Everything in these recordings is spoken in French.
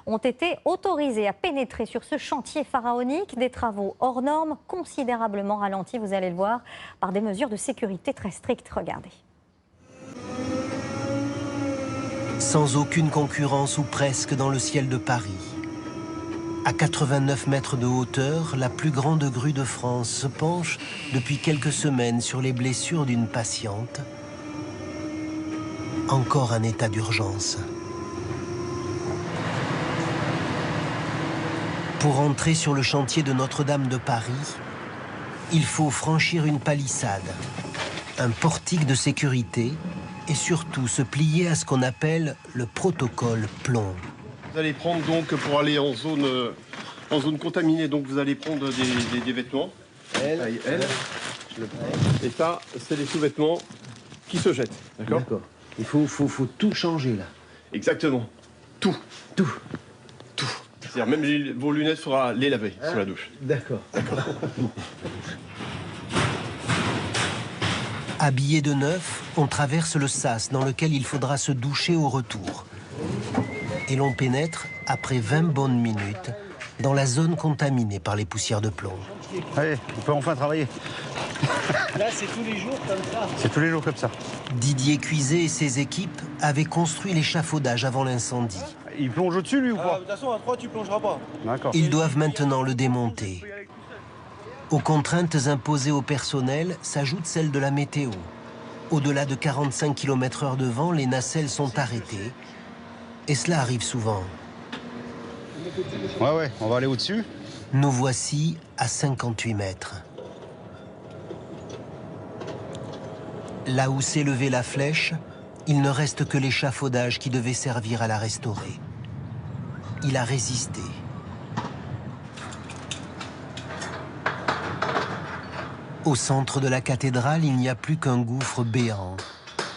ont été autorisés à pénétrer sur ce chantier pharaonique. Des travaux hors normes, considérablement ralentis, vous allez le voir, par des mesures de sécurité très strictes. Regardez. Sans aucune concurrence ou presque dans le ciel de Paris. À 89 mètres de hauteur, la plus grande grue de France se penche depuis quelques semaines sur les blessures d'une patiente. Encore un état d'urgence. Pour entrer sur le chantier de Notre-Dame de Paris, il faut franchir une palissade, un portique de sécurité et surtout se plier à ce qu'on appelle le protocole plomb. Vous allez prendre donc, pour aller en zone contaminée, donc vous allez prendre des vêtements. Taille L. Et ça, c'est les sous-vêtements qui se jettent. D'accord. Il faut tout changer là. Exactement. Tout. C'est-à-dire même vos lunettes, il faudra les laver sous la douche. D'accord. Habillé de neuf, on traverse le sas dans lequel il faudra se doucher au retour. Et l'on pénètre, après 20 bonnes minutes, dans la zone contaminée par les poussières de plomb. Allez, on peut enfin travailler. Là, c'est tous les jours comme ça. C'est tous les jours comme ça. Didier Cuiset et ses équipes avaient construit l'échafaudage avant l'incendie. Il plonge au-dessus, lui, ou pas? De toute façon, à 3, tu plongeras pas. D'accord. Ils doivent maintenant le démonter. Aux contraintes imposées au personnel s'ajoute celle de la météo. Au-delà de 45 km/h de vent, les nacelles sont arrêtées. Et cela arrive souvent. Ouais, on va aller au-dessus. Nous voici à 58 mètres. Là où s'est levée la flèche, il ne reste que l'échafaudage qui devait servir à la restaurer. Il a résisté. Au centre de la cathédrale, il n'y a plus qu'un gouffre béant.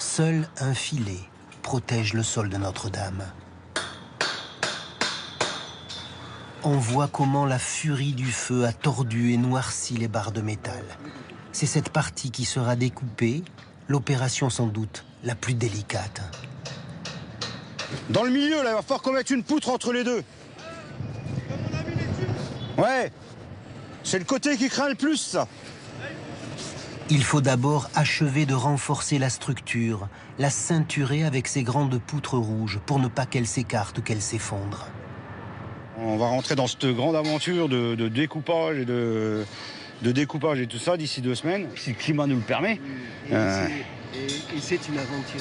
Seul un filet protège le sol de Notre-Dame. On voit comment la furie du feu a tordu et noirci les barres de métal. C'est cette partie qui sera découpée, l'opération sans doute la plus délicate. Dans le milieu, là, il va falloir qu'on mette une poutre entre les deux. Ouais. C'est le côté qui craint le plus, ça. Il faut d'abord achever de renforcer la structure, la ceinturer avec ces grandes poutres rouges pour ne pas qu'elle s'écarte ou qu'elle s'effondre. On va rentrer dans cette grande aventure de découpage et tout ça d'ici 2 semaines, si le climat nous le permet. Et c'est une aventure.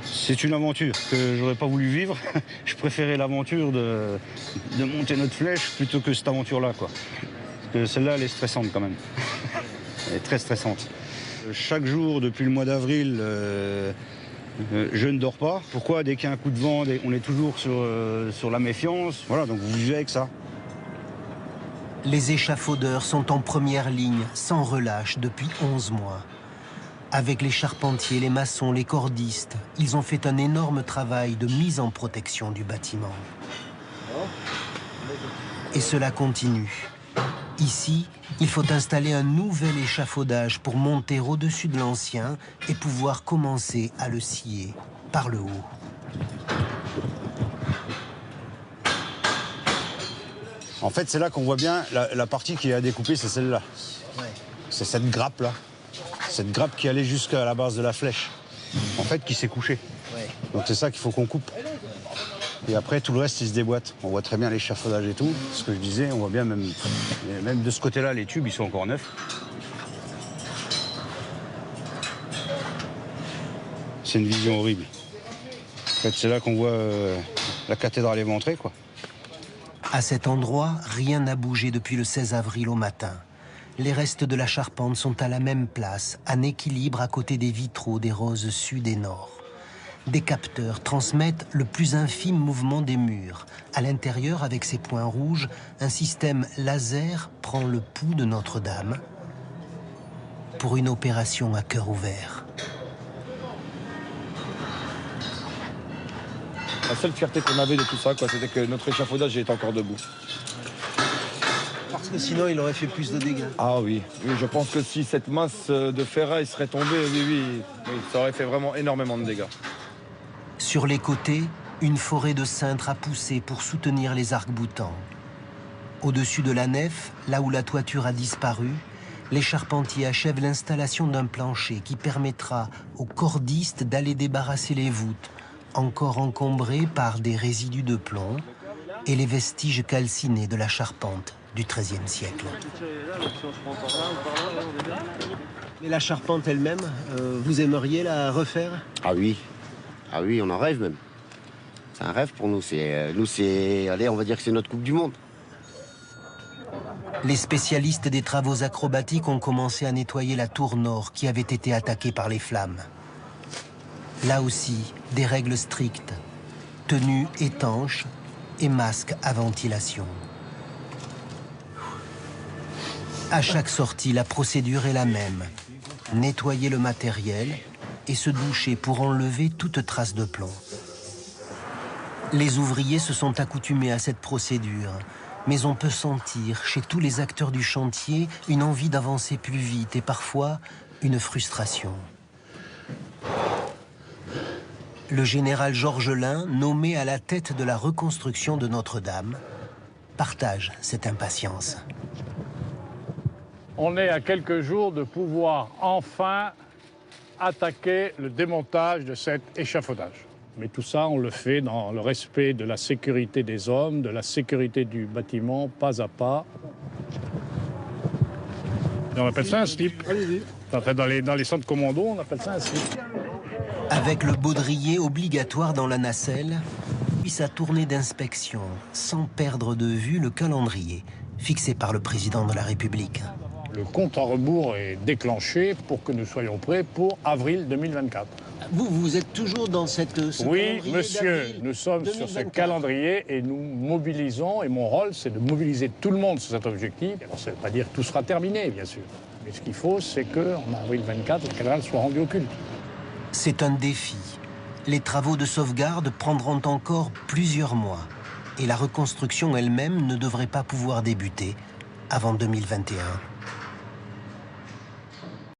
C'est une aventure que j'aurais pas voulu vivre. Je préférais l'aventure de monter notre flèche plutôt que cette aventure-là, quoi. Parce que celle-là, elle est stressante quand même. Elle est très stressante. Chaque jour, depuis le mois d'avril, je ne dors pas. Pourquoi? Dès qu'il y a un coup de vent, on est toujours sur la méfiance. Voilà, donc vous vivez avec ça. Les échafaudeurs sont en première ligne, sans relâche, depuis 11 mois. Avec les charpentiers, les maçons, les cordistes, ils ont fait un énorme travail de mise en protection du bâtiment. Et cela continue. Ici, il faut installer un nouvel échafaudage pour monter au-dessus de l'ancien et pouvoir commencer à le scier par le haut. En fait, c'est là qu'on voit bien la partie qui est à découper, c'est celle-là. C'est cette grappe-là. Cette grappe qui allait jusqu'à la base de la flèche, en fait, qui s'est couchée. Donc c'est ça qu'il faut qu'on coupe. Et après, tout le reste, il se déboîte. On voit très bien l'échafaudage et tout. Ce que je disais, on voit bien même de ce côté-là, les tubes, ils sont encore neufs. C'est une vision horrible. En fait, c'est là qu'on voit la cathédrale éventrée, quoi. À cet endroit, rien n'a bougé depuis le 16 avril au matin. Les restes de la charpente sont à la même place, en équilibre à côté des vitraux des roses sud et nord. Des capteurs transmettent le plus infime mouvement des murs. À l'intérieur, avec ses points rouges, un système laser prend le pouls de Notre-Dame pour une opération à cœur ouvert. La seule fierté qu'on avait de tout ça, c'était que notre échafaudage était encore debout. Parce que sinon, il aurait fait plus de dégâts. Ah oui, je pense que si cette masse de ferraille serait tombée, oui, ça aurait fait vraiment énormément de dégâts. Sur les côtés, Une forêt de cintres a poussé pour soutenir les arcs-boutants. Au-dessus de la nef, là où la toiture a disparu, les charpentiers achèvent l'installation d'un plancher qui permettra aux cordistes d'aller débarrasser les voûtes, encore encombrées par des résidus de plomb et les vestiges calcinés de la charpente du XIIIe siècle. Et la charpente elle-même, vous aimeriez la refaire? Ah oui, on en rêve même. C'est un rêve pour nous. Allez, on va dire que c'est notre Coupe du Monde. Les spécialistes des travaux acrobatiques ont commencé à nettoyer la tour nord qui avait été attaquée par les flammes. Là aussi, des règles strictes, tenues étanches et masques à ventilation. À chaque sortie, la procédure est la même. Nettoyer le matériel et se doucher pour enlever toute trace de plomb. Les ouvriers se sont accoutumés à cette procédure, mais on peut sentir chez tous les acteurs du chantier une envie d'avancer plus vite et parfois une frustration. Le général Georges Lain, nommé à la tête de la reconstruction de Notre-Dame, partage cette impatience. On est à quelques jours de pouvoir enfin attaquer le démontage de cet échafaudage. Mais tout ça, on le fait dans le respect de la sécurité des hommes, de la sécurité du bâtiment, pas à pas. Et on appelle ça un slip. Dans les centres commandos, on appelle ça un slip. Avec le baudrier obligatoire dans la nacelle, puis sa tournée d'inspection, sans perdre de vue le calendrier fixé par le président de la République. Le compte à rebours est déclenché pour que nous soyons prêts pour avril 2024. Vous êtes toujours dans ce Oui, calendrier monsieur, d'avril nous sommes 2024. sur ce calendrier et nous mobilisons, et mon rôle, c'est de mobiliser tout le monde sur cet objectif. Alors, ça ne veut pas dire que tout sera terminé, bien sûr. Mais ce qu'il faut, c'est qu'en avril 24, la cathédrale soit rendue au culte. C'est un défi. Les travaux de sauvegarde prendront encore plusieurs mois. Et la reconstruction elle-même ne devrait pas pouvoir débuter avant 2021.